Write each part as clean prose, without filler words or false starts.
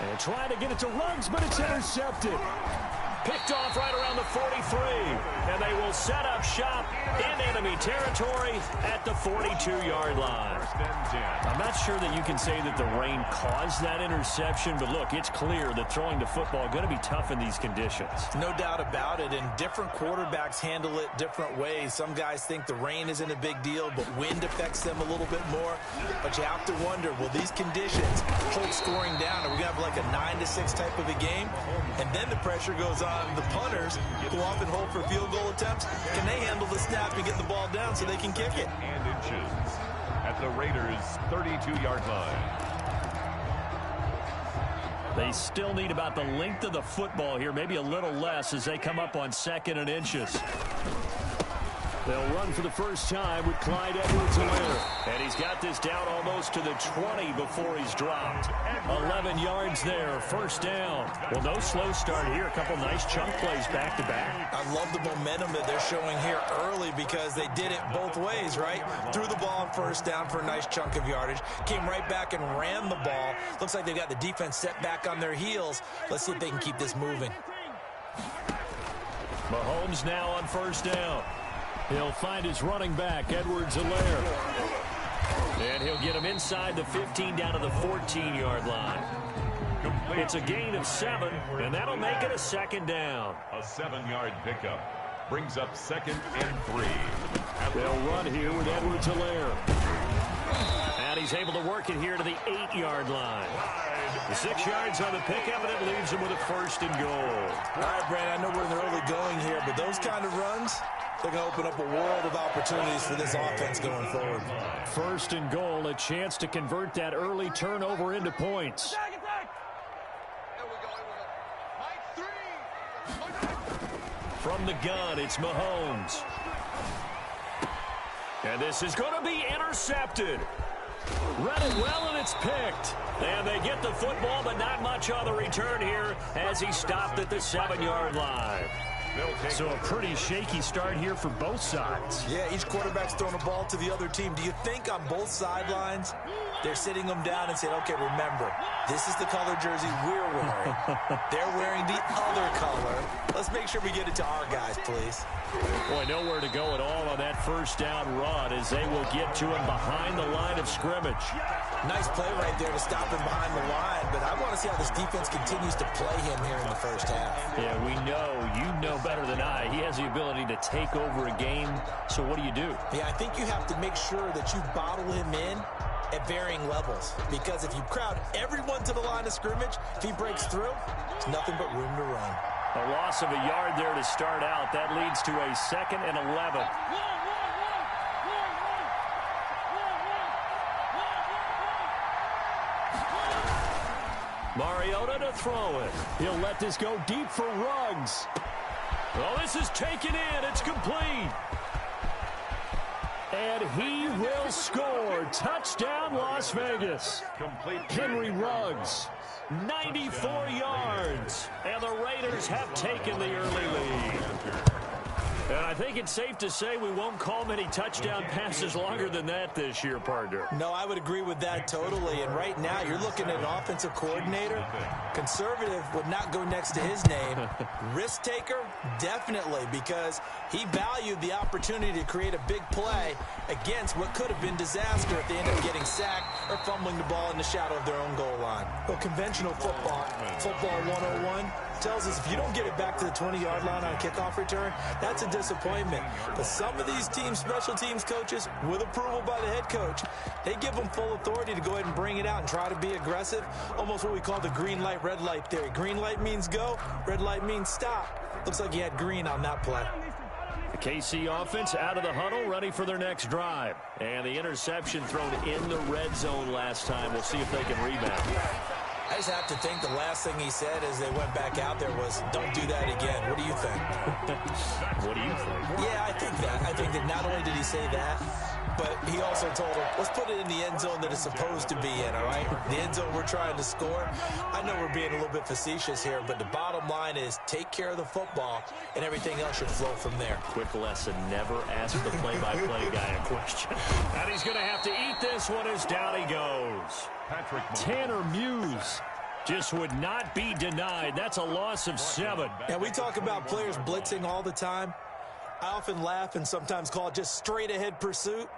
And trying to get it to Ruggs, but it's intercepted. Picked off right around the 43. And they will set up shop in enemy territory at the 42-yard line. I'm not sure that you can say that the rain caused that interception, but look, it's clear that throwing the football is going to be tough in these conditions. No doubt about it, and different quarterbacks handle it different ways. Some guys think the rain isn't a big deal, but wind affects them a little bit more. But you have to wonder, will these conditions hold scoring down? Are we going to have like a 9-6 type of a game? And then the pressure goes on the punters, who often hold for field goal attempts. Can they handle the snap and get the ball down so they can kick it? And inches at the Raiders' 32-yard line. They still need about the length of the football here, maybe a little less as they come up on 2nd and inches. They'll run for the first time with Clyde Edwards-Helaire. And he's got this down almost to the 20 before he's dropped. 11 yards there, first down. Well, no slow start here. A couple nice chunk plays back-to-back. I love the momentum that they're showing here early because they did it both ways, right? Threw the ball on first down for a nice chunk of yardage. Came right back and ran the ball. Looks like they've got the defense set back on their heels. Let's see if they can keep this moving. Mahomes now on first down. He'll find his running back, Edwards-Helaire. And he'll get him inside the 15 down to the 14-yard line. It's a gain of 7, and that'll make it a second down. A 7-yard pickup brings up 2nd and 3. They'll run here with Edwards-Helaire. And he's able to work it here to the 8-yard line. The 6 yards on the pickup, and it leaves him with a 1st and goal. All right, Brandon, I know we're in the early going here, but those kind of runs, they're going to open up a world of opportunities for this offense going forward. 1st and goal, a chance to convert that early turnover into points. From the gun, it's Mahomes. And this is going to be intercepted. Read it well, and it's picked. And they get the football, but not much on the return here as he stopped at the 7-yard line. So a pretty shaky start here for both sides. Yeah, each quarterback's throwing a ball to the other team. Do you think on both sidelines they're sitting them down and saying, okay, remember, this is the color jersey we're wearing. They're wearing the other color. Let's make sure we get it to our guys, please. Boy, nowhere to go at all on that first down run as they will get to him behind the line of scrimmage. Nice play right there to stop him behind the line, but I want to see how this defense continues to play him here in the first half. Yeah, we know, you know better than I. He has the ability to take over a game, so what do you do? Yeah, I think you have to make sure that you bottle him in at varying levels, because if you crowd everyone to the line of scrimmage, if he breaks through, it's nothing but room to run. A loss of a yard there to start out. That leads to a 2nd and 11. Mariota to throw it. He'll let this go deep for Ruggs. Oh, this is taken in. It's complete. And he will score. Touchdown, Las Vegas. Henry Ruggs, 94 yards. And the Raiders have taken the early lead. And I think it's safe to say we won't call many touchdown passes longer than that this year, partner. No, I would agree with that totally. And right now, you're looking at an offensive coordinator. Conservative would not go next to his name. Risk taker, definitely, because he valued the opportunity to create a big play against what could have been disaster if they end up getting sacked or fumbling the ball in the shadow of their own goal line. Well, conventional football 101, tells us if you don't get it back to the 20-yard line on a kickoff return, that's a disappointment. But some of these teams, special teams coaches, with approval by the head coach, they give them full authority to go ahead and bring it out and try to be aggressive, almost what we call the green light, red light theory. Green light means go, red light means stop. Looks like he had green on that play. The KC offense out of the huddle, ready for their next drive. And the interception thrown in the red zone last time. We'll see if they can rebound. I just have to think the last thing he said as they went back out there was, don't do that again. What do you think? What do you think? Yeah, I think that. I think that not only did he say that, but he also told him, let's put it in the end zone that it's supposed to be in, all right? The end zone we're trying to score. I know we're being a little bit facetious here, but the bottom line is take care of the football, and everything else should flow from there. Quick lesson, never ask the play-by-play guy a question. And he's going to have to eat this one as down he goes. Tanner Muse just would not be denied. That's a loss of 7. And we talk about players blitzing all the time. I often laugh and sometimes call it just straight-ahead pursuit.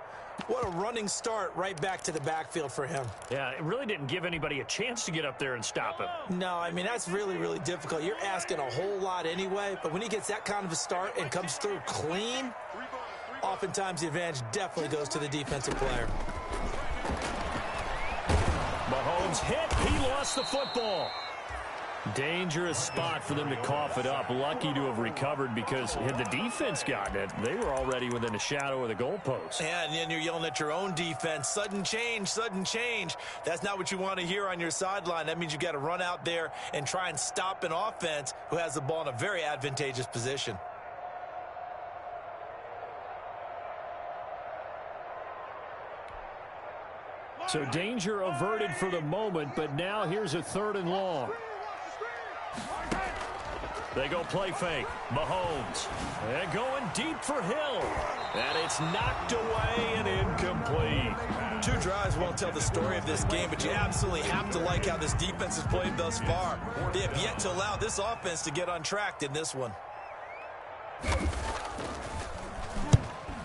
What a running start right back to the backfield for him. Yeah, it really didn't give anybody a chance to get up there and stop him. No, I mean, that's really, really difficult. You're asking a whole lot anyway, but when he gets that kind of a start and comes through clean, oftentimes the advantage definitely goes to the defensive player. Mahomes hit. He lost the football. Dangerous spot for them to cough it up. Lucky to have recovered because had the defense gotten it, they were already within a shadow of the goalpost. Yeah, and then you're yelling at your own defense. Sudden change, sudden change. That's not what you want to hear on your sideline. That means you've got to run out there and try and stop an offense who has the ball in a very advantageous position. So danger averted for the moment, but now here's a 3rd and long. They go play fake. Mahomes. And going deep for Hill. And it's knocked away and incomplete. 2 drives won't tell the story of this game, but you absolutely have to like how this defense has played thus far. They have yet to allow this offense to get untracked in this one.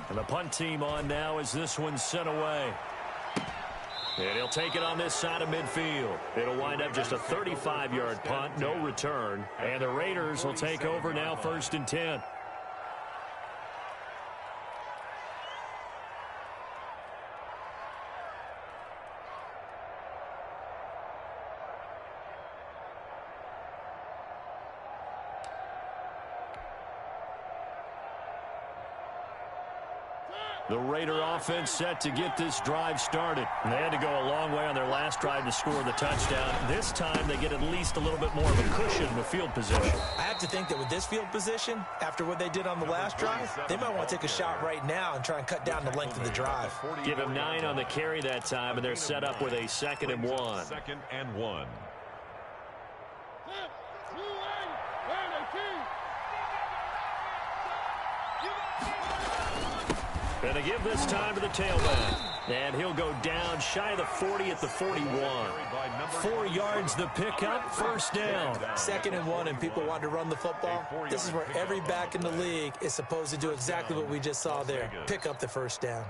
And the punt team on now as this one's sent away. And he'll take it on this side of midfield. It'll wind up just a 35-yard punt, no return. And the Raiders will take over now 1st and 10. The Raider offense set to get this drive started. They had to go a long way on their last drive to score the touchdown. This time they get at least a little bit more of a cushion with field position. I have to think that with this field position, after what they did on the last drive, they might want to take a shot right now and try and cut down the length of the drive. Give him 9 on the carry that time, and they're set up with a 2nd and 1. 2nd and 1. And they give this time to the tailback. And he'll go down shy of the 40 at the 41. 4 yards the pickup, 1st down. 2nd and 1, and people want to run the football. This is where every back in the league is supposed to do exactly what we just saw there. Pick up the 1st down.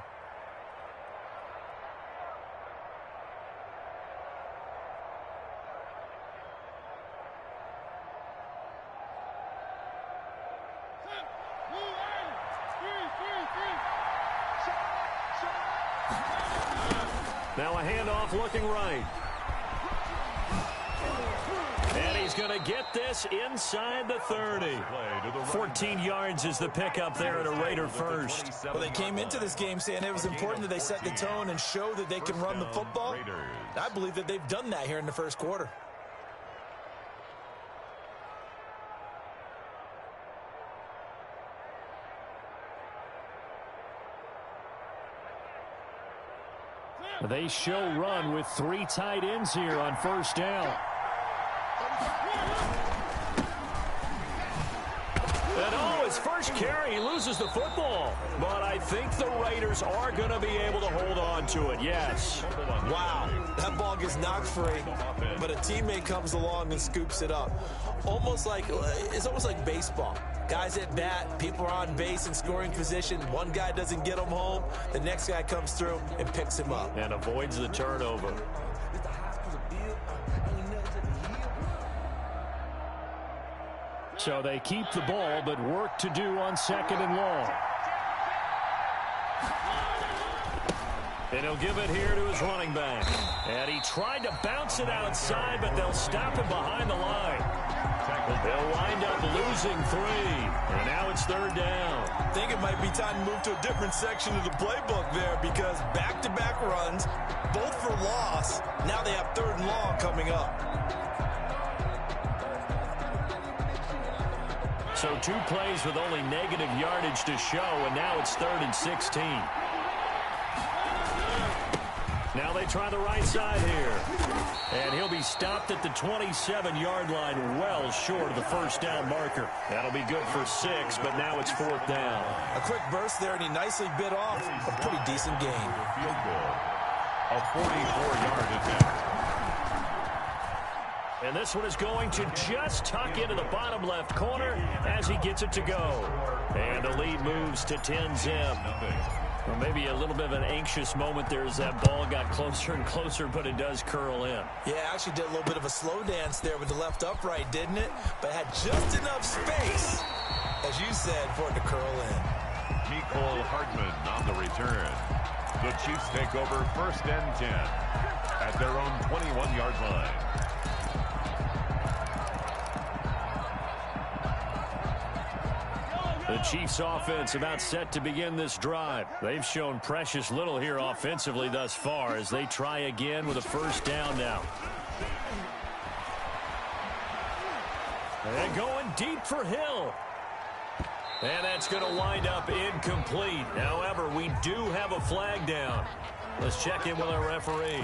Now a handoff looking right. And he's going to get this inside the 30. 14 yards is the pickup there at a Raider 1st. Well, they came into this game saying it was important that they set the tone and show that they can run the football. I believe that they've done that here in the 1st quarter. They show run with 3 tight ends here on 1st down. And his first carry, he loses the football. But I think the Raiders are going to be able to hold on to it, yes. Wow, that ball gets knocked free, but a teammate comes along and scoops it up. It's almost like baseball. Guys at bat, people are on base in scoring position. One guy doesn't get him home. The next guy comes through and picks him up. And avoids the turnover. So they keep the ball, but work to do on 2nd and long. And he'll give it here to his running back. And he tried to bounce it outside, but they'll stop him behind the line. They'll wind up losing 3. And now it's 3rd down. I think it might be time to move to a different section of the playbook there, because back-to-back runs, both for loss. Now they have 3rd and long coming up. So 2 plays with only negative yardage to show, and now it's 3rd and 16. Now they try the right side here. And he'll be stopped at the 27-yard line, well short of the 1st down marker. That'll be good for 6, but now it's 4th down. A quick burst there, and he nicely bit off a pretty decent gain. Field goal. A 44-yard attempt. And this one is going to just tuck into the bottom left corner as he gets it to go. And the lead moves to 10-zip. Well, maybe a little bit of an anxious moment there as that ball got closer and closer, but it does curl in. Yeah, actually did a little bit of a slow dance there with the left upright, didn't it? But had just enough space, as you said, for it to curl in. Mecole Hardman on the return. The Chiefs take over 1st and 10 at their own 21-yard line. The Chiefs offense about set to begin this drive. They've shown precious little here offensively thus far as they try again with a 1st down now. And going deep for Hill. And that's going to wind up incomplete. However, we do have a flag down. Let's check in with our referee.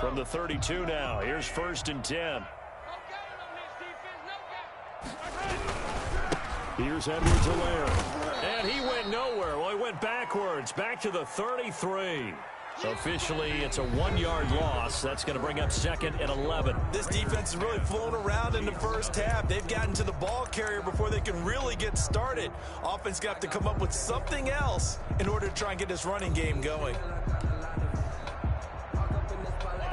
From the 32 now, here's 1st and 10. Here's Edwards-Helaire. And he went nowhere. Well, he went backwards, back to the 33. Officially, it's a 1-yard loss. That's going to bring up 2nd and 11. This defense is really flown around in the first half. They've gotten to the ball carrier before they can really get started. Offense got to come up with something else in order to try and get this running game going.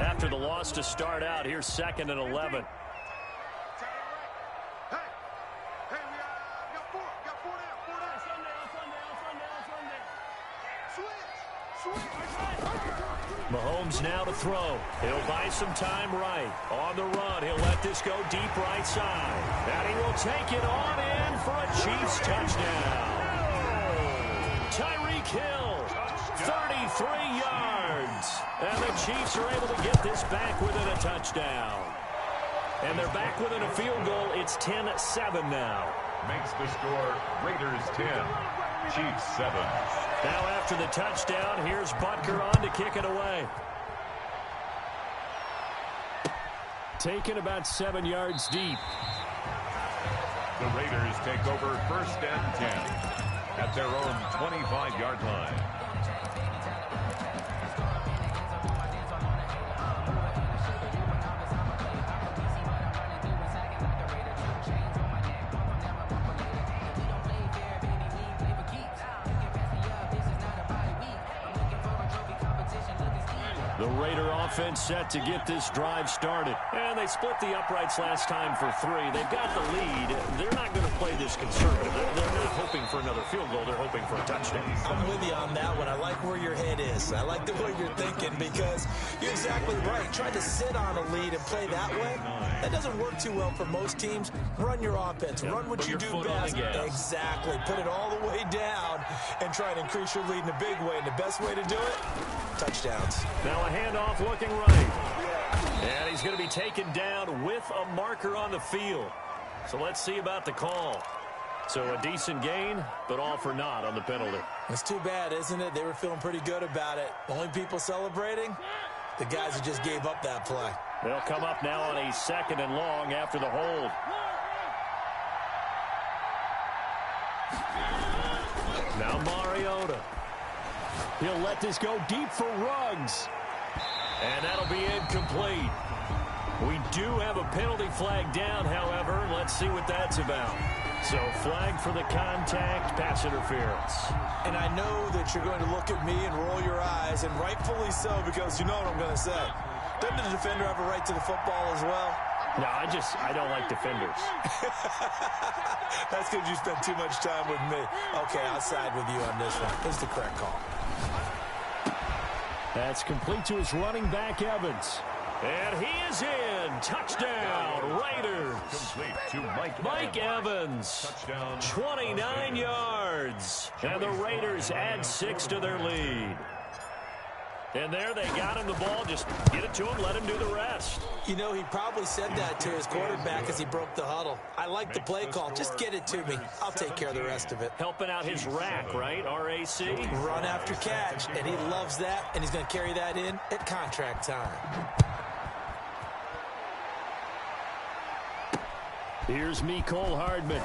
After the loss to start out, here's 2nd and 11. Mahomes now to throw. He'll buy some time right. On the run, he'll let this go deep right side. And he will take it on in for a Chiefs touchdown. Tyreek Hill, 33 yards. And the Chiefs are able to get this back within a touchdown. And they're back within a field goal. It's 10-7 now. Makes the score Raiders 10, Chiefs 7. Now after the touchdown, here's Butker on to kick it away. Taken about 7 yards deep. The Raiders take over 1st and 10 at their own 25-yard line. The Raider offense set to get this drive started. And they split the uprights last time for 3. They've got the lead. They're not going to play this conservative. They're not hoping for another field goal. They're hoping for a touchdown. I'm with you on that one. I like where your head is. I like the way you're thinking because you're exactly right. Trying to sit on a lead and play that way, that doesn't work too well for most teams. Run your offense. Run what you do best. Exactly. Put it all the way down and try to increase your lead in a big way. And the best way to do it, touchdowns. Now a handoff looking right. And he's going to be taken down with a marker on the field. So let's see about the call. So a decent gain, but all for naught on the penalty. It's too bad, isn't it? They were feeling pretty good about it. The only people celebrating, the guys who just gave up that play. They'll come up now on a 2nd and long after the hold. Now Mariota. He'll let this go deep for Ruggs. And that'll be incomplete. We do have a penalty flag down, however. Let's see what that's about. So flag for the contact, pass interference. And I know that you're going to look at me and roll your eyes, and rightfully so, because you know what I'm going to say. Doesn't the defender have a right to the football as well? No, I don't like defenders. That's because you spend too much time with me. Okay, I'll side with you on this one. This is the correct call. That's complete to his running back, Evans. And he is in. Touchdown, Raiders. Complete to Mike Evans. Touchdown. 29 yards. And the Raiders add 6 to their lead. And there they got him the ball. Just get it to him, let him do the rest. You know, he probably said that to his quarterback as he broke the huddle. I like the play call. Just get it to me. I'll take care of the rest of it. Helping out his rack, right? RAC. Run after catch, and he loves that, and he's going to carry that in at contract time. Here's Mecole Hardman.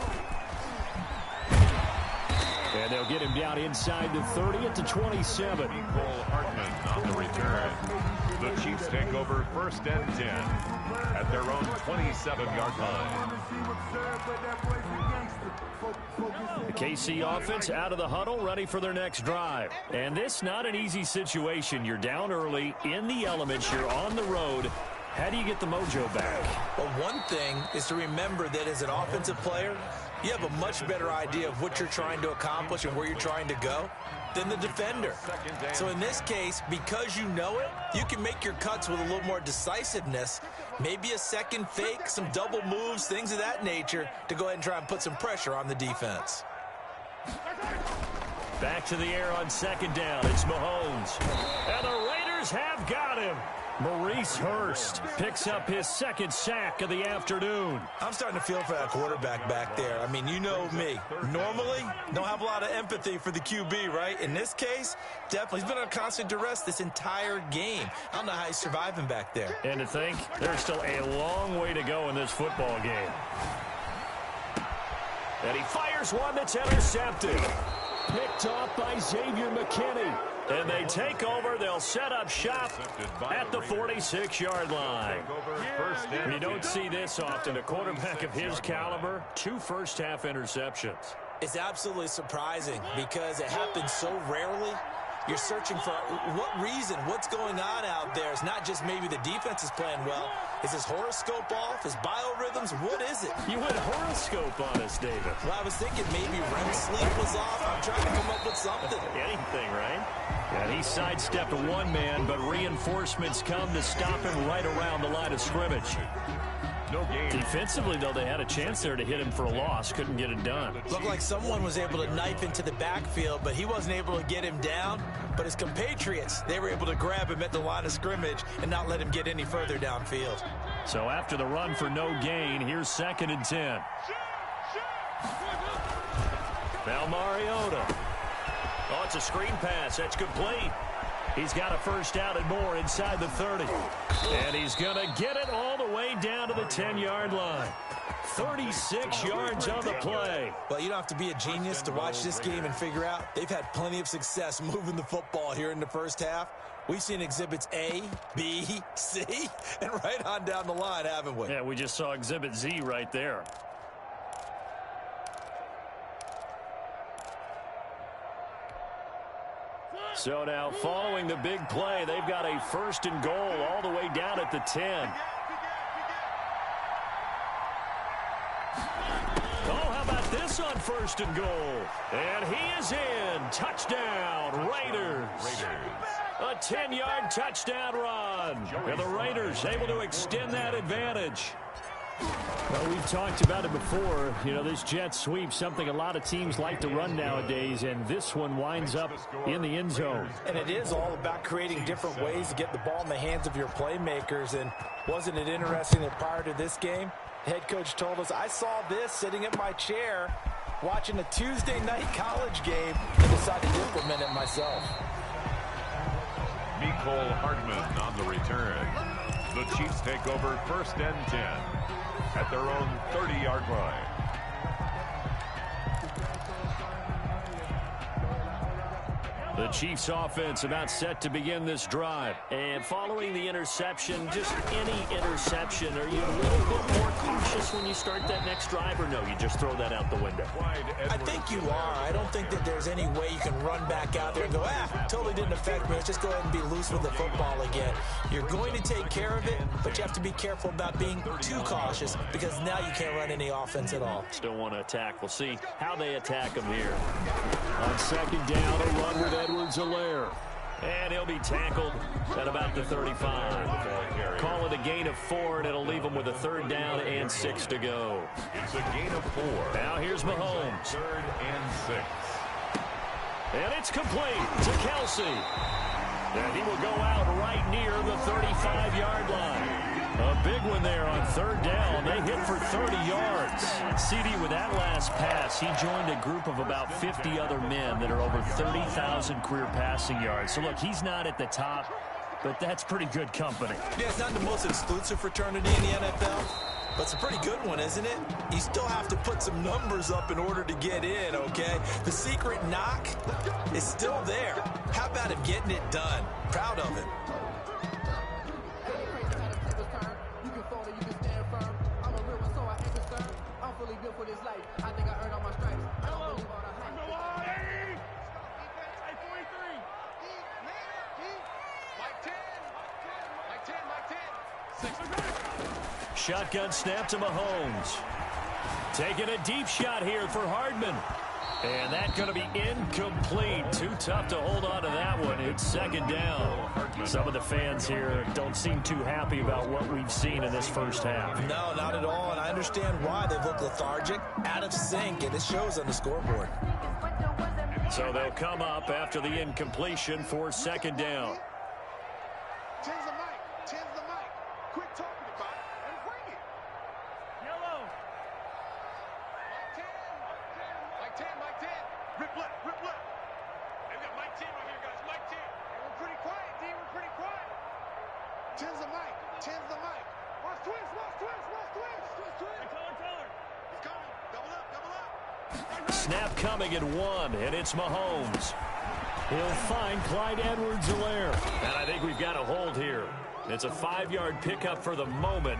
And they'll get him down inside the 30 at the 27. Cole Hartman on the return. The Chiefs take over 1st and 10 at their own 27-yard line. The KC offense out of the huddle, ready for their next drive. And this not an easy situation. You're down early, in the elements, you're on the road. How do you get the mojo back? Well, one thing is to remember that as an offensive player, you have a much better idea of what you're trying to accomplish and where you're trying to go than the defender. So in this case, because you know it, you can make your cuts with a little more decisiveness, maybe a second fake, some double moves, things of that nature, to go ahead and try and put some pressure on the defense. Back to the air on 2nd down. It's Mahomes. And the Raiders have got him. Maurice Hurst picks up his 2nd sack of the afternoon. I'm starting to feel for that quarterback back there. I mean, you know me. Normally, don't have a lot of empathy for the QB, right? In this case, definitely. He's been on constant duress this entire game. I don't know how he's surviving back there. And to think, there's still a long way to go in this football game. And he fires one that's intercepted. Picked off by Xavier McKinney. And they take over. They'll set up shop at the 46-yard line. You don't see this often. A quarterback of his caliber, 2 first-half interceptions. It's absolutely surprising because it happens so rarely. You're searching for what reason, what's going on out there. It's not just maybe the defense is playing well. Is his horoscope off? His biorhythms? What is it? You went horoscope on us, David. Well, I was thinking maybe REM sleep was off. I'm trying to come up with something. Anything, right? And he sidestepped one man, but reinforcements come to stop him right around the line of scrimmage. No game. Defensively, though, they had a chance there to hit him for a loss. Couldn't get it done. Looked like someone was able to knife into the backfield, but he wasn't able to get him down. But his compatriots, they were able to grab him at the line of scrimmage and not let him get any further downfield. So after the run for no gain, here's 2nd and 10. Now Mariota. Oh, it's a screen pass. That's complete. He's got a first down and more inside the 30. And he's going to get it all the way down to the 10-yard line. 36 yards on the play. Well, you don't have to be a genius to watch this game and figure out they've had plenty of success moving the football here in the first half. We've seen exhibits A, B, C, and right on down the line, haven't we? Yeah, we just saw exhibit Z right there. So now, following the big play, they've got a 1st and goal all the way down at the 10. Oh, how about this on 1st and goal? And he is in. Touchdown, Raiders. A 10-yard touchdown run. And the Raiders able to extend that advantage. Well, we've talked about it before. You know, this jet sweep, something a lot of teams like to run nowadays, and this one winds up in the end zone. And it is all about creating different ways to get the ball in the hands of your playmakers. And wasn't it interesting that prior to this game, the head coach told us, I saw this sitting in my chair watching a Tuesday night college game and decided to implement it myself. Cole Hartman on the return. The Chiefs take over 1st and 10 at their own 30-yard line. The Chiefs offense about set to begin this drive. And following the interception, just any interception, are you a little bit more cautious when you start that next drive, or no, you just throw that out the window? I think you are. I don't think that there's any way you can run back out there and go, totally didn't affect me. Let's just go ahead and be loose with the football again. You're going to take care of it, but you have to be careful about being too cautious because now you can't run any offense at all. Still want to attack. We'll see how they attack them here. On 2nd down, a run with Edwards-Helaire. And he'll be tackled at about the 35. Call it a gain of 4, and it'll leave him with a 3rd down and 6 to go. It's a gain of 4. Now here's Mahomes. 3rd and 6. And it's complete to Kelsey. And he will go out right near the 35-yard line. A big one there on 3rd down. They hit for 30 yards. CD, with that last pass, he joined a group of about 50 other men that are over 30,000 career passing yards. So, look, he's not at the top, but that's pretty good company. Yeah, it's not the most exclusive fraternity in the NFL. but it's a pretty good one, isn't it? You still have to put some numbers up in order to get in, okay? The secret knock is still there. How about him getting it done? Proud of him. Shotgun snap to Mahomes. Taking a deep shot here for Hardman. And that's going to be incomplete. Too tough to hold on to that one. It's second down. Some of the fans here don't seem too happy about what we've seen in this first half. No, not at all, and I understand why. They've looked lethargic, out of sync, and it shows on the scoreboard. So they'll come up after the incompletion for second down. Change the mic. Change the mic. Quit talking about it and bring it. Yellow. Mike 10. Mike 10. Rip left. Rip left. They've got Mike 10 right here, guys. Mike 10. We're pretty quiet, D. We're pretty quiet. Change the mic. Change the mic. Watch twist. Watch twist. Watch twist. Twist, twist. Taller. He's coming. Double up. Double up. Snap coming at 1, and it's Mahomes. He'll find Clyde Edwards-Helaire. And I think we've got a hold here. It's a 5-yard pickup for the moment.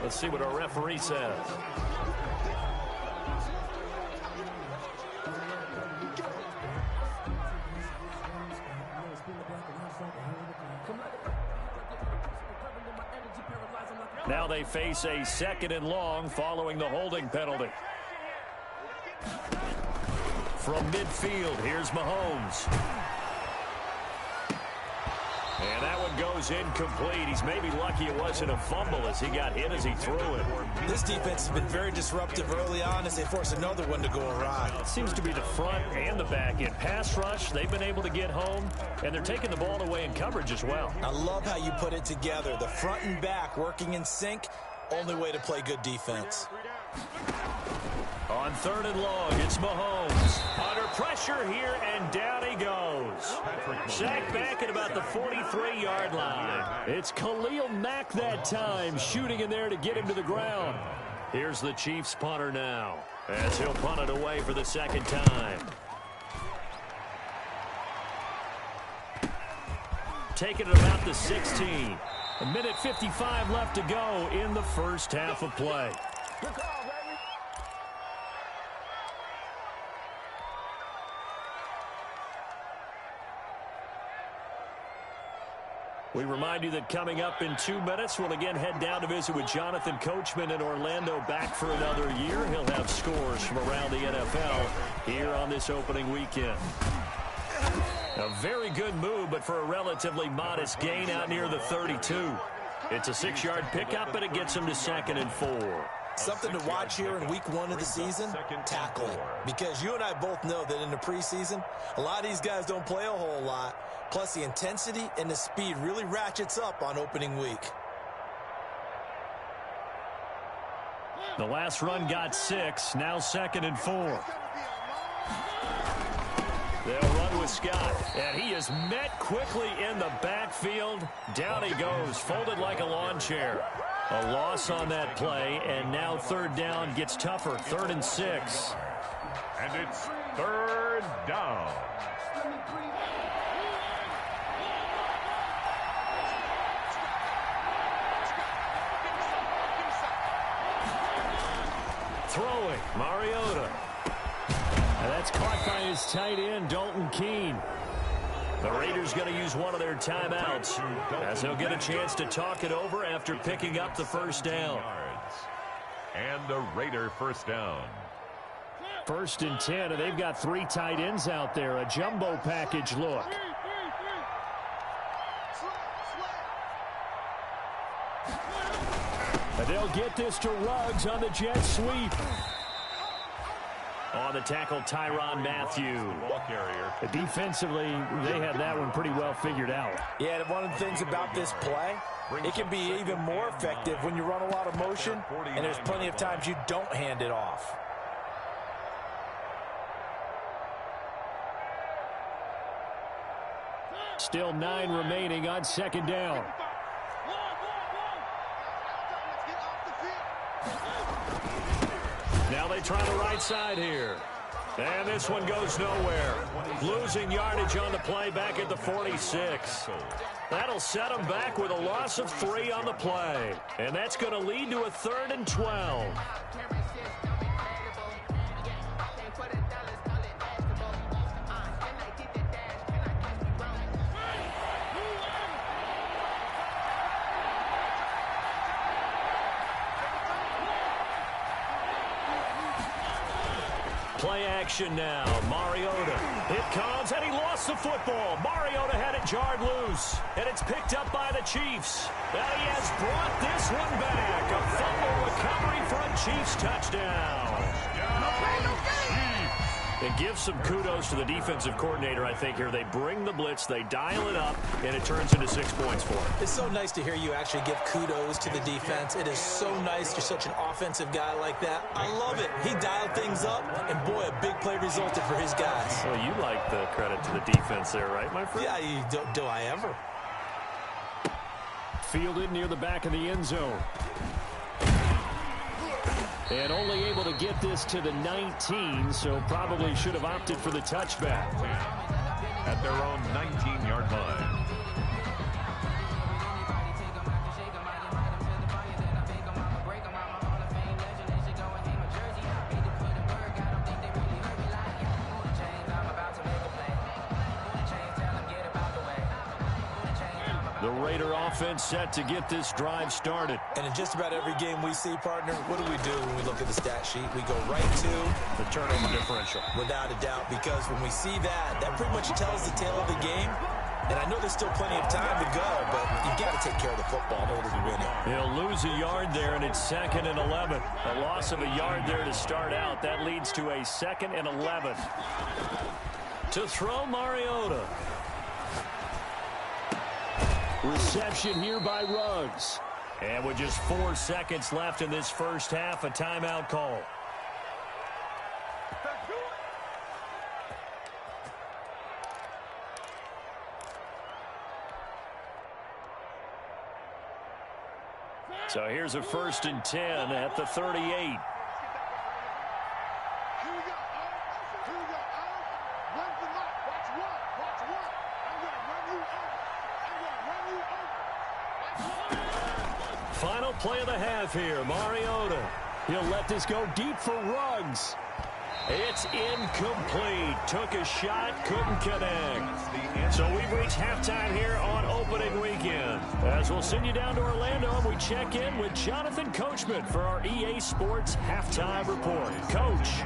Let's see what our referee says. Now they face a 2nd and long following the holding penalty. From midfield, here's Mahomes. And that one goes incomplete. He's maybe lucky it wasn't a fumble as he got hit as he threw it. This defense has been very disruptive early on as they force another one to go awry. It seems to be the front and the back end. Pass rush, they've been able to get home, and they're taking the ball away in coverage as well. I love how you put it together. The front and back working in sync, only way to play good defense. On 3rd and long, it's Mahomes. Under pressure here, and down he goes. Sacked back at about the 43-yard line. It's Khalil Mack that time, shooting in there to get him to the ground. Here's the Chiefs punter now, as he'll punt it away for the second time. Taking it about the 16. A minute 55 left to go in the first half of play. We remind you that coming up in 2 minutes, we'll again head down to visit with Jonathan Coachman in Orlando, back for another year. He'll have scores from around the NFL here on this opening weekend. A very good move, but for a relatively modest gain out near the 32. It's a 6-yard pickup, and it gets him to 2nd and 4. Something to watch here in week 1 of the season, tackling. Because you and I both know that in the preseason, a lot of these guys don't play a whole lot. Plus, the intensity and the speed really ratchets up on opening week. The last run got 6, now 2nd and 4. They'll run with Scott, and he is met quickly in the backfield. Down he goes, folded like a lawn chair. A loss on that play, and now 3rd down gets tougher, 3rd and 6. And it's 3rd down. Throwing, Mariota. And that's caught by his tight end, Dalton Keene. The Raiders going to use one of their timeouts as they'll get a chance to talk it over after picking up the first down. And the Raider first down. 1st and 10, and they've got 3 tight ends out there. A jumbo package look. And they'll get this to Ruggs on the jet sweep. On the tackle, Tyrann Mathieu. Defensively, they had that one pretty well figured out. Yeah, and one of the things about this play, it can be even more effective when you run a lot of motion, and there's plenty of times you don't hand it off. Still 9 remaining on 2nd down. Now they try the right side here. And this one goes nowhere. Losing yardage on the play back at the 46. That'll set them back with a loss of 3 on the play. And that's going to lead to a 3rd and 12. Play action now. Mariota. It comes, and he lost the football. Mariota had it jarred loose, and it's picked up by the Chiefs. And he has brought this one back. A fumble recovery for a Chiefs touchdown. It gives some kudos to the defensive coordinator, I think, here. They bring the blitz, they dial it up, and it turns into 6 points for them. It's so nice to hear you actually give kudos to the defense. It is so nice you're such an offensive guy like that. I love it. He dialed things up, and boy, a big play resulted for his guys. Well, you like the credit to the defense there, right, my friend? Yeah, do I ever? Fielded near the back of the end zone. And only able to get this to the 19, so probably should have opted for the touchback. At their own 19-yard line. The Raider offense set to get this drive started. And in just about every game we see, partner, what do when we look at the stat sheet? We go right to the turnover differential. Without a doubt, because when we see that, that pretty much tells the tale of the game. And I know there's still plenty of time to go, but you've got to take care of the football in order to win it. He'll lose a yard there, and it's 2nd and 11. A loss of a yard there to start out. That leads to a 2nd and 11. To throw, Mariota. Reception here by Ruggs. And with just 4 seconds left in this first half, a timeout call. So here's a 1st and 10 at the 38. Final play of the half here. Mariota. He'll let this go deep for Ruggs. It's incomplete. Took a shot, couldn't connect. So we've reached halftime here on opening weekend. As we'll send you down to Orlando, and we check in with Jonathan Coachman for our EA Sports Halftime Report. Coach,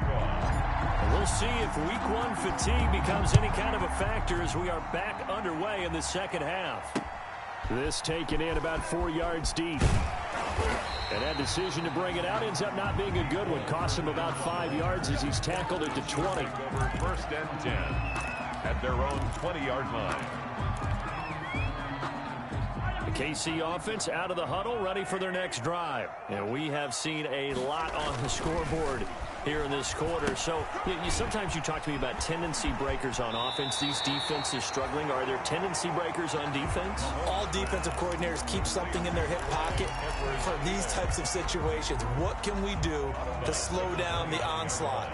we'll see if Week 1 fatigue becomes any kind of a factor as we are back underway in the second half. This taken in about 4 yards deep. And that decision to bring it out ends up not being a good one. Costs him about 5 yards as he's tackled at the 20. Over 1st and 10 at their own 20-yard line. The KC offense out of the huddle, ready for their next drive. And we have seen a lot on the scoreboard here in this quarter. So sometimes you talk to me about tendency breakers on offense. These defenses struggling. Are there tendency breakers on defense? All defensive coordinators keep something in their hip pocket for these types of situations. What can we do to slow down the onslaught?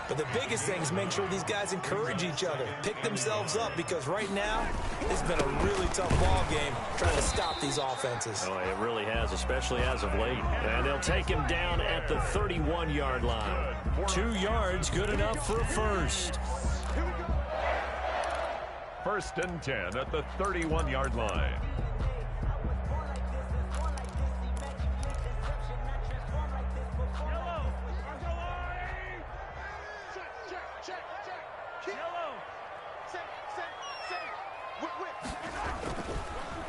But the biggest thing is make sure these guys encourage each other, pick themselves up, because right now it's been a really tough ball game trying to stop these offenses. Oh, it really has, especially as of late. And they'll take him down at the 31-yard line. 2 yards, good enough for a first. 1st and 10 at the 31-yard line.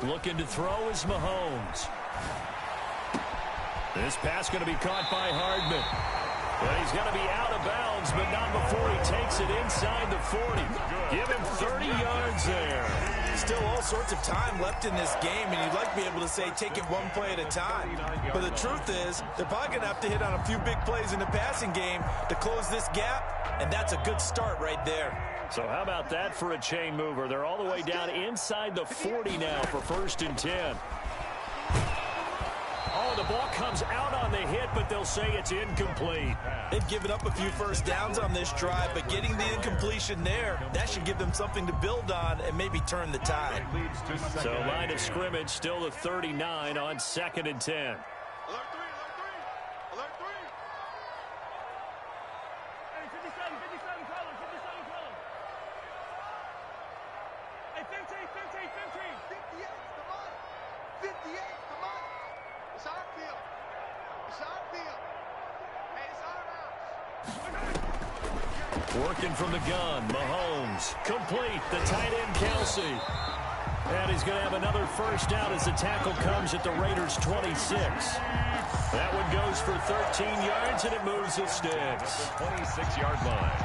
Looking to throw is Mahomes. This pass going to be caught by Hardman. But he's going to be out of bounds, but not before he takes it inside the 40. Give him 30 yards there. Still all sorts of time left in this game, and you'd like to be able to say take it one play at a time. But the truth is, they're probably going to have to hit on a few big plays in the passing game to close this gap, and that's a good start right there. So how about that for a chain mover? They're all the way down inside the 40 now for 1st and 10. Oh, the ball comes out on the hit, but they'll say it's incomplete. They've given up a few first downs on this drive, but getting the incompletion there, that should give them something to build on and maybe turn the tide. So line of scrimmage still the 39 on 2nd and 10. Alert 3, alert 3, alert 3. Hey, 57, color, 57, color. Hey, 15, 58, come on. 58, come on. It's our field. It's our field. Hey, it's our house. Working from the gun, Mahomes. Complete, the tight end, Kelsey. And he's going to have another first down as the tackle comes at the Raiders' 26. That one goes for 13 yards, and it moves the sticks. 26-yard line.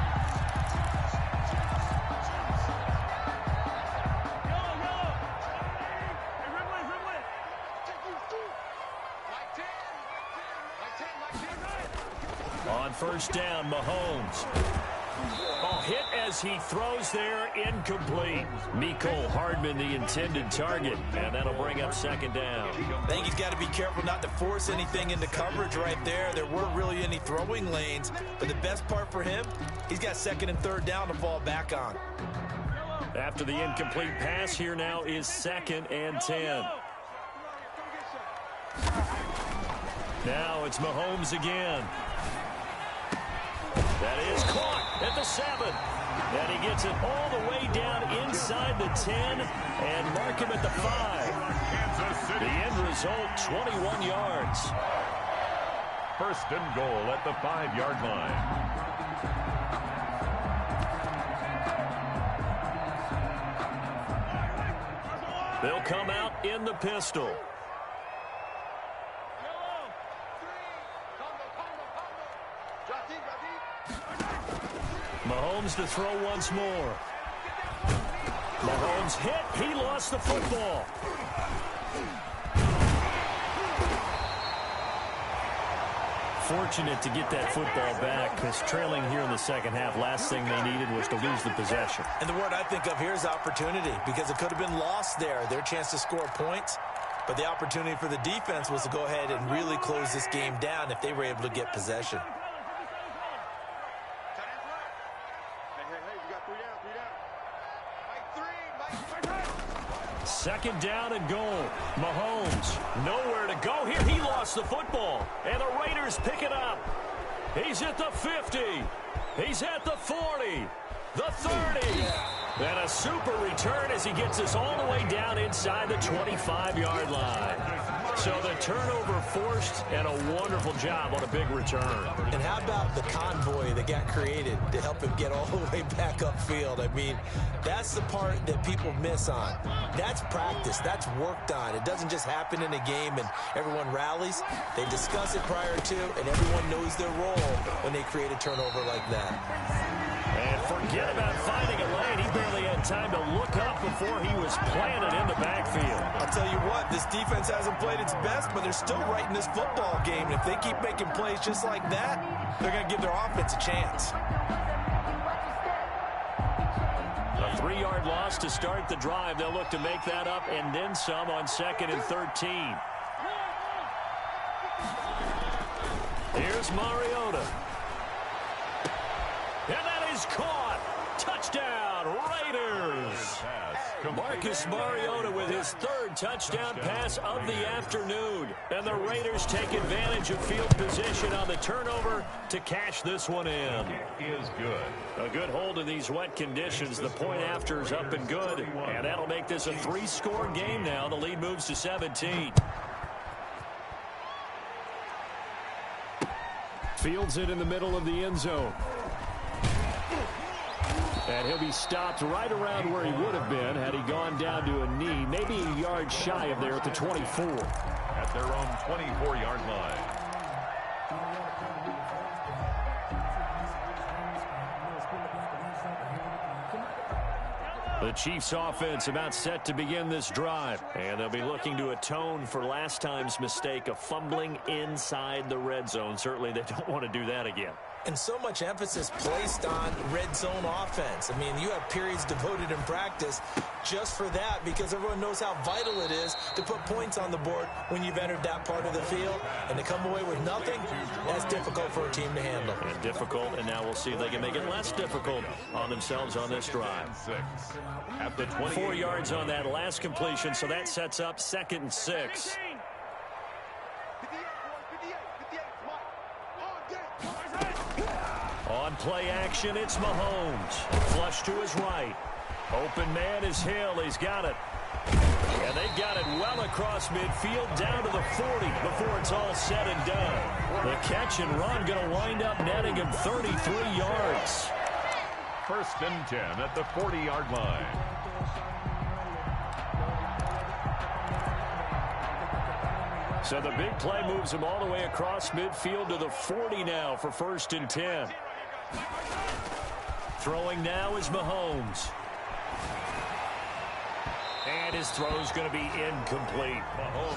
On first down, Mahomes. Oh, hit as he throws there, incomplete. Mecole Hardman, the intended target, and that'll bring up 2nd down. I think he's got to be careful not to force anything into coverage right there. There weren't really any throwing lanes, but the best part for him, he's got 2nd and 3rd down to fall back on. After the incomplete pass, here now is 2nd and 10. Now it's Mahomes again. That is caught at the 7. And he gets it all the way down inside the 10 and mark him at the 5. The end result, 21 yards. First and goal at the 5-yard line. They'll come out in the pistol. Mahomes to throw once more. Mahomes hit. He lost the football. Fortunate to get that football back, because trailing here in the second half, last thing they needed was to lose the possession. And the word I think of here is opportunity, because it could have been lost there, their chance to score points. But the opportunity for the defense was to go ahead and really close this game down if they were able to get possession. Second down and goal. Mahomes, nowhere to go here. He lost the football, and the Raiders pick it up. He's at the 50. He's at the 40. The 30. And a super return as he gets us all the way down inside the 25-yard line. So the turnover forced, and a wonderful job on a big return. And how about the convoy that got created to help him get all the way back upfield? I mean, that's the part that people miss on. That's practice. That's worked on. It doesn't just happen in a game and everyone rallies. They discuss it prior to, and everyone knows their role when they create a turnover like that. And forget about finding a lane. He barely had time to look up before he was planted in the backfield. I'll tell you what, this defense hasn't played its best, but they're still right in this football game. And if they keep making plays just like that, they're going to give their offense a chance. A 3-yard loss to start the drive. They'll look to make that up and then some on 2nd and 13. Here's Mariota. And that is caught. Touchdown, Raiders. Marcus Mariota with his 3rd touchdown pass of the afternoon. And the Raiders take advantage of field position on the turnover to cash this one in. Is good. A good hold in these wet conditions. The point after is up and good. And that'll make this a 3-score game now. The lead moves to 17. Fields it in the middle of the end zone. And he'll be stopped right around where he would have been had he gone down to a knee, maybe a yard shy of there at the 24. At their own 24-yard line. The Chiefs offense about set to begin this drive. And they'll be looking to atone for last time's mistake of fumbling inside the red zone. Certainly they don't want to do that again. And so much emphasis placed on red zone offense. I mean, you have periods devoted in practice just for that, because everyone knows how vital it is to put points on the board when you've entered that part of the field. And to come away with nothing, that's difficult for a team to handle. And difficult, and now we'll see if they can make it less difficult on themselves on this drive. At the 4 yards on that last completion, so that sets up 2nd and 6. On play action, it's Mahomes. Flush to his right. Open man is Hill. He's got it. And they got it well across midfield down to the 40 before it's all said and done. The catch and run going to wind up netting him 33 yards. 1st and 10 at the 40-yard line. So the big play moves him all the way across midfield to the 40 now for 1st and 10. Throwing now is Mahomes. And his throw's going to be incomplete.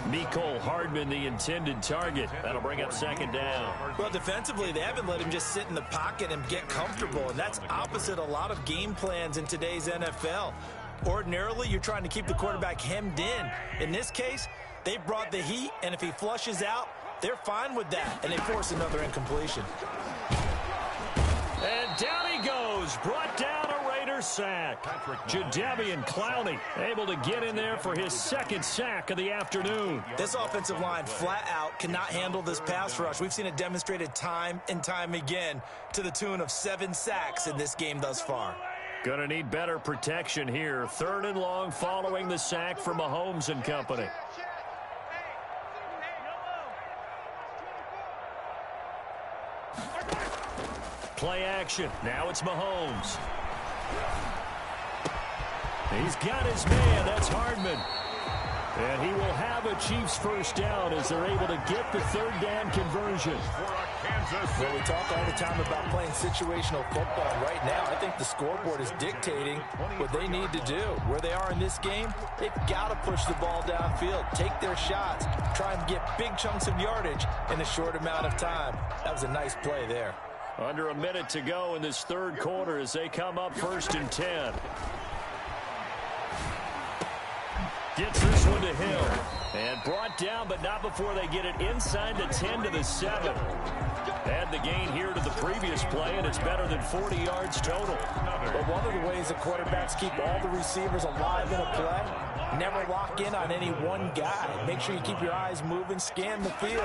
Mecole Hardman, the intended target. That'll bring up 2nd down. Well, defensively, they haven't let him just sit in the pocket and get comfortable, and that's opposite a lot of game plans in today's NFL. Ordinarily, you're trying to keep the quarterback hemmed in. In this case, they brought the heat, and if he flushes out, they're fine with that, and they force another incompletion. And down he goes, brought down a Raider sack. Jadeveon Clowney able to get in there for his 2nd sack of the afternoon. This offensive line flat out cannot handle this pass rush. We've seen it demonstrated time and time again to the tune of 7 sacks in this game thus far. Going to need better protection here. 3rd and long following the sack for Mahomes and company. Play action. Now it's Mahomes. He's got his man. That's Hardman. And he will have a Chiefs 1st down as they're able to get the 3rd down conversion. Well, we talk all the time about playing situational football. Right now, I think the scoreboard is dictating what they need to do. Where they are in this game, they've got to push the ball downfield, take their shots, try and get big chunks of yardage in a short amount of time. That was a nice play there. Under a minute to go in this 3rd quarter as they come up 1st and 10. Gets this one to Hill. And brought down, but not before they get it inside the 10 to the 7. Add the gain here to the previous play, and it's better than 40 yards total. But one of the ways the quarterbacks keep all the receivers alive in a play, never lock in on any one guy. Make sure you keep your eyes moving, scan the field.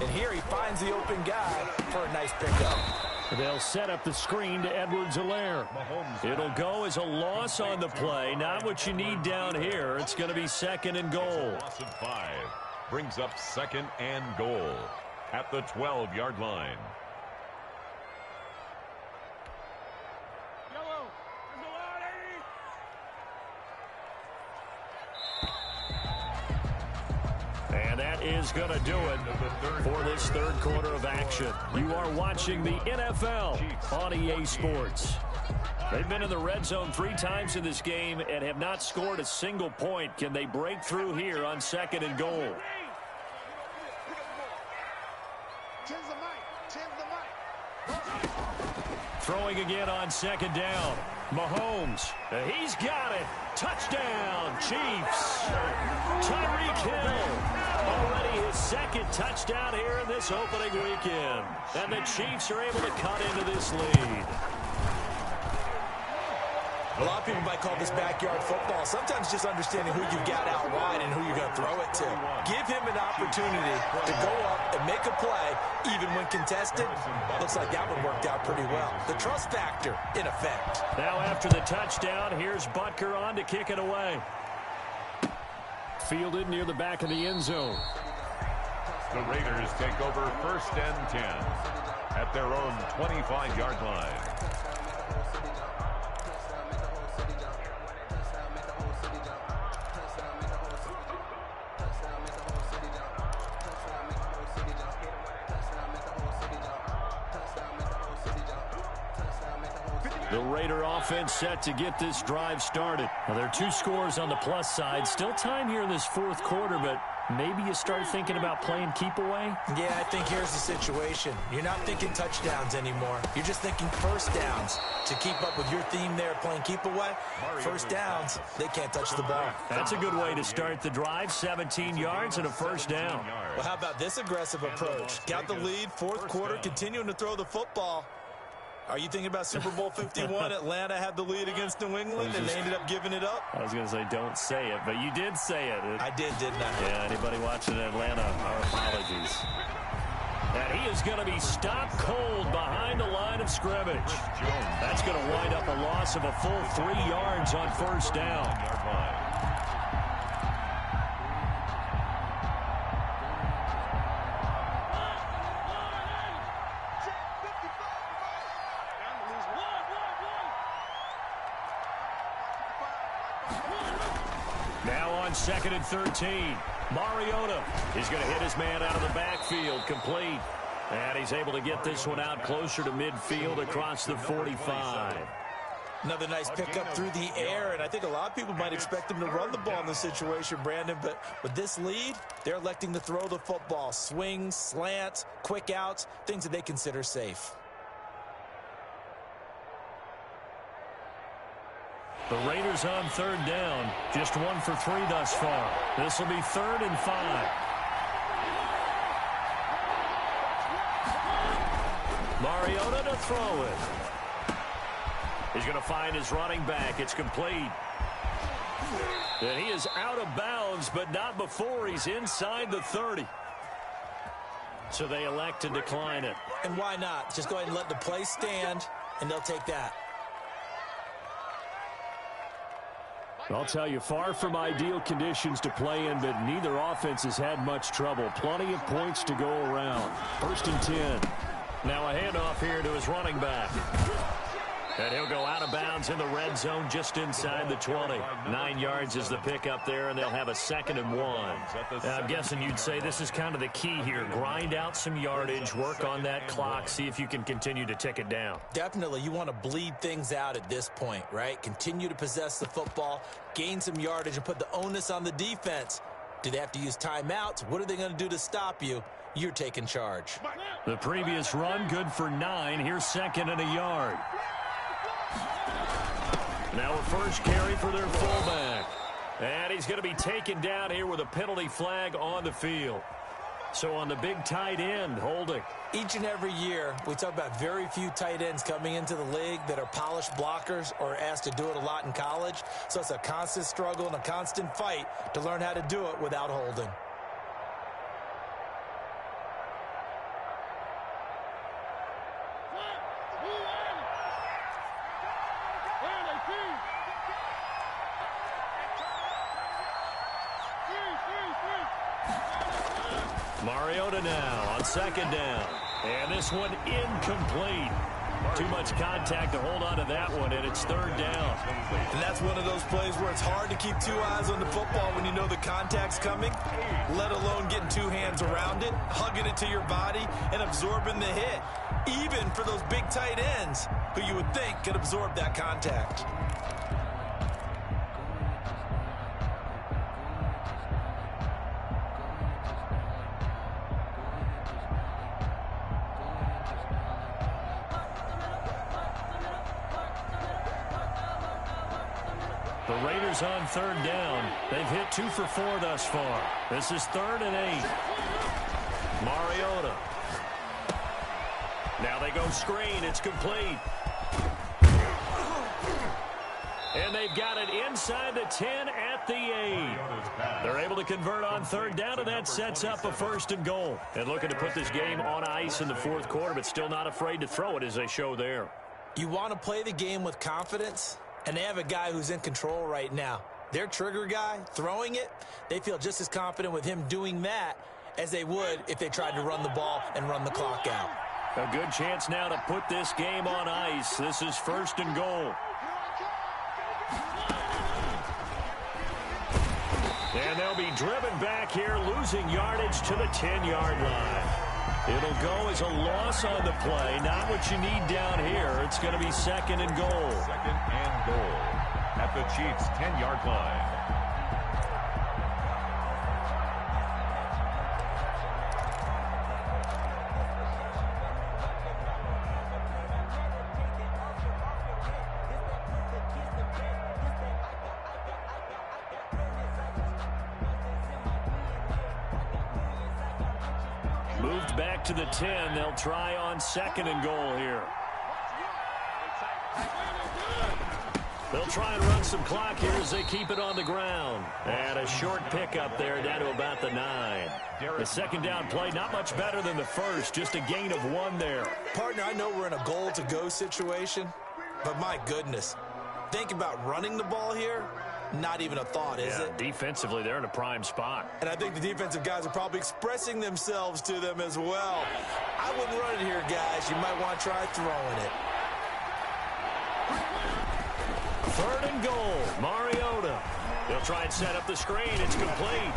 And here he finds the open guy for a nice pickup. They'll set up the screen to Edwards-Helaire. It'll go as a loss on the play. Not what you need down here. It's going to be 2nd and goal. Loss of 5 brings up 2nd and goal at the 12-yard line. And that is going to do it for this 3rd quarter of action. You are watching the NFL on EA Sports. They've been in the red zone 3 times in this game and have not scored a single point. Can they break through here on 2nd and goal? Throwing again on 2nd down. Mahomes, he's got it. Touchdown, Chiefs. Tyreek Hill. Already his 2nd touchdown here in this opening weekend. And the Chiefs are able to cut into this lead. A lot of people might call this backyard football. Sometimes just understanding who you've got out wide and who you're going to throw it to. Give him an opportunity to go up and make a play, even when contested. Looks like that one worked out pretty well. The trust factor in effect. Now after the touchdown, here's Butker on to kick it away. Fielded near the back of the end zone. The Raiders take over 1st and 10 at their own 25-yard line. The Raider offense set to get this drive started. Now, there are 2 scores on the plus side. Still time here in this fourth quarter, but maybe you start thinking about playing keep away? Yeah, I think here's the situation. You're not thinking touchdowns anymore. You're just thinking first downs. To keep up with your theme there, playing keep away, first downs, they can't touch the ball. That's a good way to start the drive. 17 yards and a first down. Well, how about this aggressive approach? Got the lead, fourth quarter, continuing to throw the football. Are you thinking about Super Bowl 51? Atlanta had the lead against New England, and they ended up giving it up? I was going to say, don't say it, but you did say it. I did, didn't I? Yeah, anybody watching Atlanta, our apologies. And he is going to be stopped cold behind the line of scrimmage. That's going to wind up a loss of a full 3 yards on first down. Now on 2nd and 13. Mariota is going to hit his man out of the backfield, complete. And he's able to get this one out closer to midfield across the 45. Another nice pickup through the air, and I think a lot of people might expect him to run the ball in this situation, Brandon, but with this lead, they're electing to throw the football. Swings, slants, quick outs, things that they consider safe. The Raiders on 3rd down. Just 1 for 3 thus far. This will be 3rd and 5. Mariota to throw it. He's going to find his running back. It's complete. And he is out of bounds, but not before he's inside the 30. So they elect to decline it. And why not? Just go ahead and let the play stand, and they'll take that. I'll tell you, far from ideal conditions to play in, but neither offense has had much trouble. Plenty of points to go around. 1st and 10. Now a handoff here to his running back. And he'll go out of bounds in the red zone just inside the 20. 9 yards is the pickup there, and they'll have a 2nd and 1. I'm guessing you'd say this is kind of the key here. Grind out some yardage, work on that clock, see if you can continue to tick it down. Definitely, you want to bleed things out at this point, right? Continue to possess the football, gain some yardage, and put the onus on the defense. Do they have to use timeouts? What are they going to do to stop you? You're taking charge. The previous run, good for 9. Here's 2nd and a yard. Now a first carry for their fullback. And he's going to be taken down here with a penalty flag on the field. So on the big tight end, holding. Each and every year, we talk about very few tight ends coming into the league that are polished blockers or asked to do it a lot in college. So it's a constant struggle and a constant fight to learn how to do it without holding. Mariota now on 2nd down. And this one incomplete. Too much contact to hold on to that one, and it's 3rd down. And that's one of those plays where it's hard to keep 2 eyes on the football when you know the contact's coming, let alone getting 2 hands around it, hugging it to your body, and absorbing the hit, even for those big tight ends who you would think could absorb that contact. The Raiders on 3rd down. They've hit 2 for 4 thus far. This is 3rd and 8. Mariota. Now they go screen. It's complete. And they've got it inside the 10 at the 8. They're able to convert on 3rd down, and that sets up a 1st and goal. And looking to put this game on ice in the 4th quarter, but still not afraid to throw it as they show there. You want to play the game with confidence? And they have a guy who's in control right now. Their trigger guy, throwing it, they feel just as confident with him doing that as they would if they tried to run the ball and run the clock out. A good chance now to put this game on ice. This is 1st and goal. And they'll be driven back here, losing yardage to the 10-yard line. It'll go as a loss on the play. Not what you need down here. It's going to be 2nd and goal. 2nd and goal at the Chiefs' 10-yard line. Moved back to the 10. They'll try on 2nd and goal here. They'll try and run some clock here as they keep it on the ground. And a short pickup there down to about the 9. The 2nd down play, not much better than the first. Just a gain of 1 there. Partner, I know we're in a goal-to-go situation, but my goodness. Think about running the ball here. Not even a thought, is it? Defensively, they're in a prime spot. And I think the defensive guys are probably expressing themselves to them as well. I wouldn't run it here, guys. You might want to try throwing it. 3rd and goal. Mariota. They'll try and set up the screen. It's complete.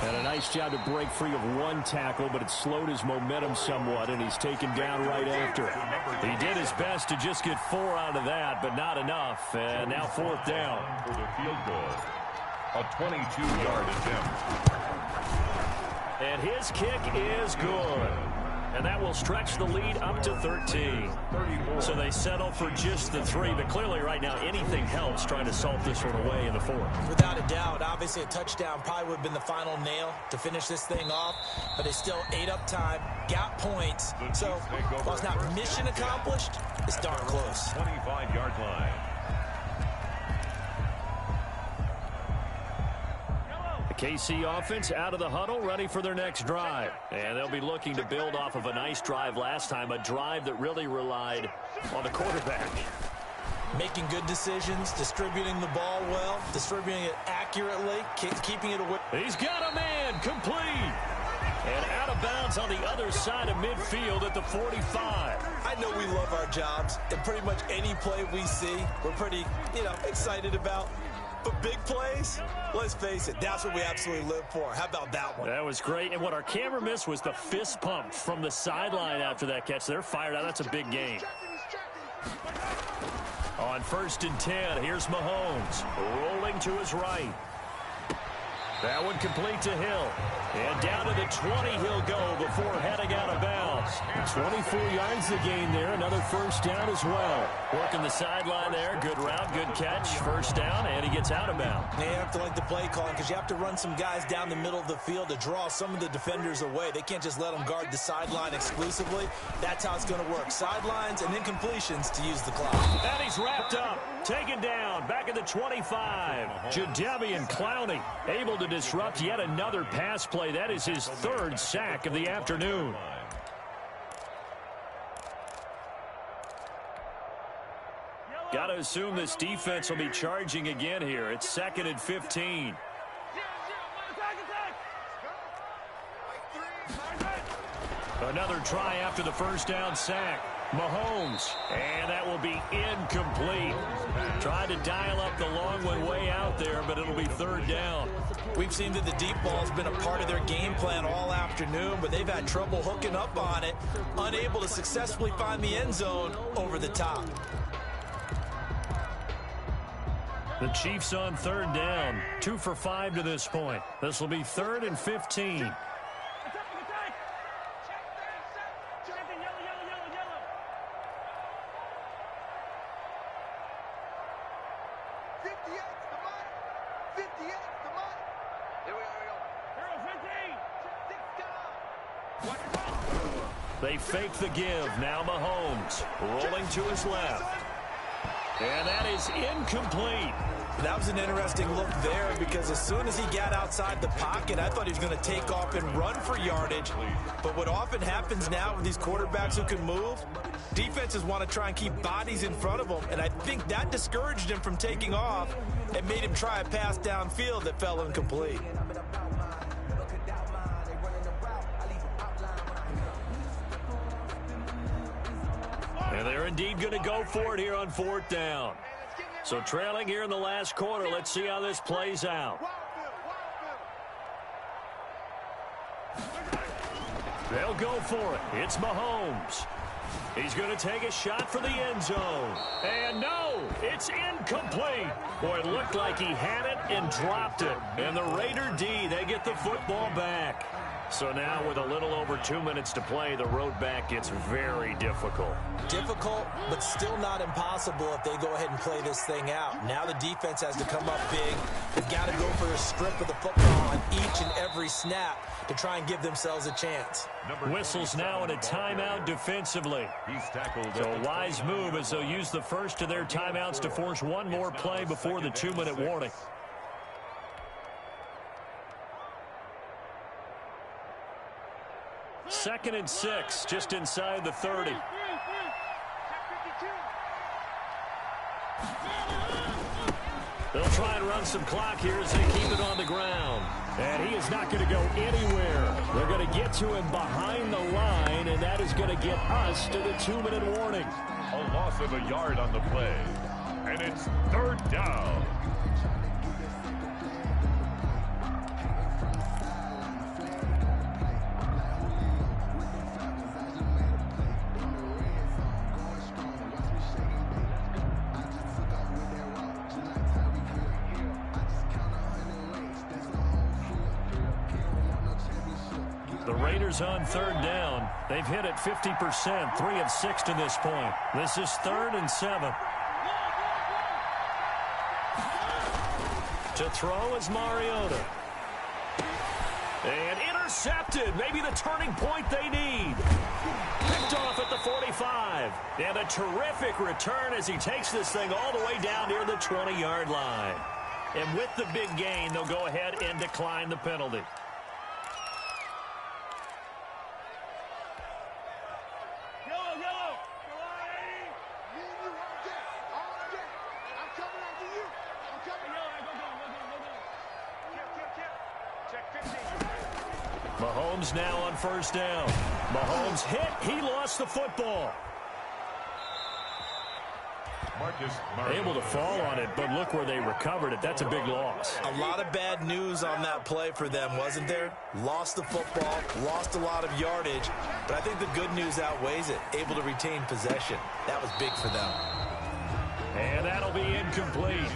And a nice job to break free of 1 tackle, but it slowed his momentum somewhat, and he's taken down right after. He did his best to just get 4 out of that, but not enough. And now 4th down. For the field goal, a 22-yard attempt. And his kick is good. And that will stretch the lead up to 13. So they settle for just the 3. But clearly right now anything helps trying to salt this one away in the 4th. Without a doubt, obviously a touchdown probably would have been the final nail to finish this thing off. But they still ate up time, got points. So while it's not mission accomplished, it's darn close. 25-yard line. KC offense out of the huddle, ready for their next drive. And they'll be looking to build off of a nice drive last time, a drive that really relied on the quarterback. Making good decisions, distributing the ball well, distributing it accurately, keeping it away. He's got a man, complete. And out of bounds on the other side of midfield at the 45. I know we love our jobs, and pretty much any play we see, we're pretty, excited about. But big plays, let's face it, that's what we absolutely live for. How about that one? That was great. And what our camera missed was the fist pump from the sideline after that catch. They're fired out. That's a big gain. On 1st and 10, here's Mahomes rolling to his right. That one complete to Hill. And down to the 20 he'll go before heading out of bounds. 24 yards the gain there. Another 1st down as well. Working the sideline there. Good route, good catch. 1st down, and he gets out of bounds. You have to like the play calling because you have to run some guys down the middle of the field to draw some of the defenders away. They can't just let them guard the sideline exclusively. That's how it's going to work. Sidelines and then completions to use the clock. And he's wrapped up. Taken down. Back at the 25. Jadeveon Clowney able to disrupt yet another pass play. That is his 3rd sack of the afternoon. Got to assume this defense will be charging again here. It's 2nd and 15. Another try after the 1st down sack. Mahomes, and that will be incomplete. Tried to dial up the long one way out there, but it'll be 3rd down. We've seen that the deep ball has been a part of their game plan all afternoon, but they've had trouble hooking up on it, unable to successfully find the end zone over the top. The Chiefs on 3rd down, 2 for 5 to this point. This will be 3rd and 15. They fake the give. Now Mahomes rolling to his left. And that is incomplete. That was an interesting look there because as soon as he got outside the pocket, I thought he was going to take off and run for yardage. But what often happens now with these quarterbacks who can move, defenses want to try and keep bodies in front of them. And I think that discouraged him from taking off and made him try a pass downfield that fell incomplete. And they're indeed going to go for it here on 4th down. So trailing here in the last quarter. Let's see how this plays out. They'll go for it. It's Mahomes. He's going to take a shot for the end zone. And no, it's incomplete. Boy, it looked like he had it and dropped it. And the Raider D, they get the football back. So now with a little over 2 minutes to play, the road back gets very difficult. Difficult, but still not impossible if they go ahead and play this thing out. Now the defense has to come up big. They've got to go for the strip of the football on each and every snap to try and give themselves a chance. Whistles now in a timeout defensively. He's tackled. So a wise move as they'll use the first of their timeouts to force one more play before the 2-minute warning. Second and 6, just inside the 30. They'll try and run some clock here as they keep it on the ground. And he is not going to go anywhere. They're going to get to him behind the line, and that is going to get us to the 2-minute warning. A loss of a yard on the play. And it's 3rd down. The Raiders on 3rd down. They've hit it 50%, 3 of 6 to this point. This is 3rd and 7. To throw is Mariota. And intercepted. Maybe the turning point they need. Picked off at the 45. And a terrific return as he takes this thing all the way down near the 20-yard line. And with the big gain, they'll go ahead and decline the penalty. Mahomes now on 1st down. Mahomes hit. He lost the football. Able to fall on it, but look where they recovered it. That's a big loss. A lot of bad news on that play for them, wasn't there? Lost the football, lost a lot of yardage, but I think the good news outweighs it. Able to retain possession. That was big for them. And that'll be incomplete.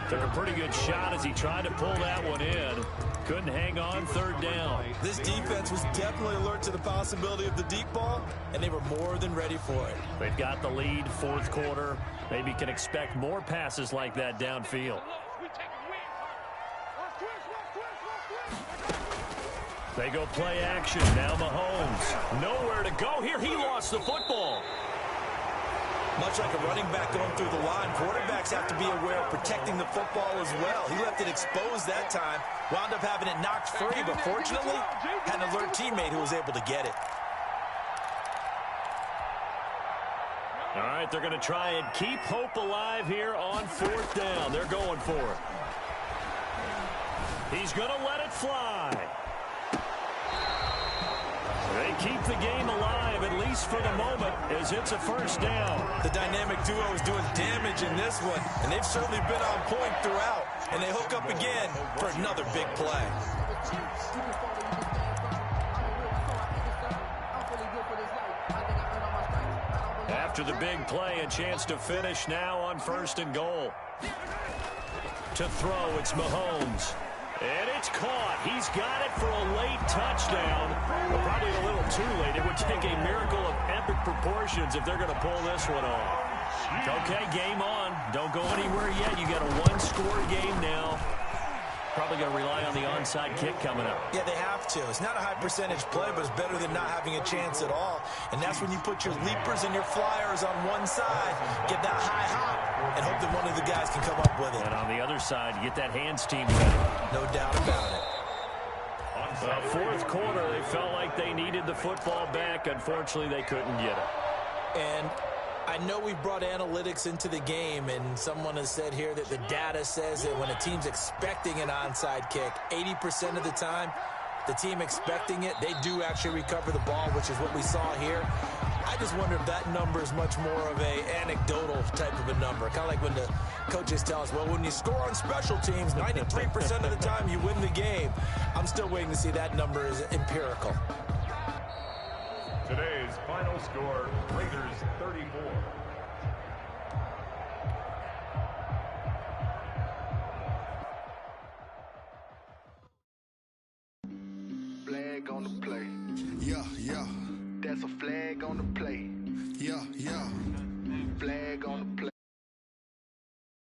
Took a pretty good shot as he tried to pull that one in. Couldn't hang on 3rd down. This defense was definitely alert to the possibility of the deep ball, and they were more than ready for it. They've got the lead, 4th quarter. Maybe can expect more passes like that downfield. They go play action. Now Mahomes. Nowhere to go here. He lost the football. Much like a running back going through the line, quarterbacks have to be aware of protecting the football as well. He left it exposed that time, wound up having it knocked free, but fortunately, had an alert teammate who was able to get it. All right, they're going to try and keep hope alive here on 4th down. They're going for it. He's going to let it fly. They keep the game alive, at least for the moment, as it's a 1st down. The dynamic duo is doing damage in this one, and they've certainly been on point throughout. And they hook up again for another big play. After the big play, a chance to finish now on 1st and goal. To throw, it's Mahomes. And it's caught. He's got it for a late touchdown. But probably a little too late. It would take a miracle of epic proportions if they're going to pull this one off. Okay, game on. Don't go anywhere yet. You got a 1-score game now. Probably going to rely on the onside kick coming up. Yeah, they have to. It's not a high-percentage play, but it's better than not having a chance at all. And that's when you put your leapers and your flyers on one side, get that high hop, and hope that one of the guys can come up with it. And on the other side, you get that hands team ready. No doubt about it. 4th quarter, they felt like they needed the football back. Unfortunately, they couldn't get it. And I know we've brought analytics into the game, and someone has said here that the data says that when a team's expecting an onside kick, 80% of the time, the team expecting it, they do actually recover the ball, which is what we saw here. I just wonder if that number is much more of a anecdotal type of a number. Kind of like when the coaches tell us, well, when you score on special teams, 93% of the time you win the game. I'm still waiting to see that number is empirical. Today's final score, Raiders 34. Flag on the play. Yeah, yeah. That's a flag on the play. Yeah, yeah.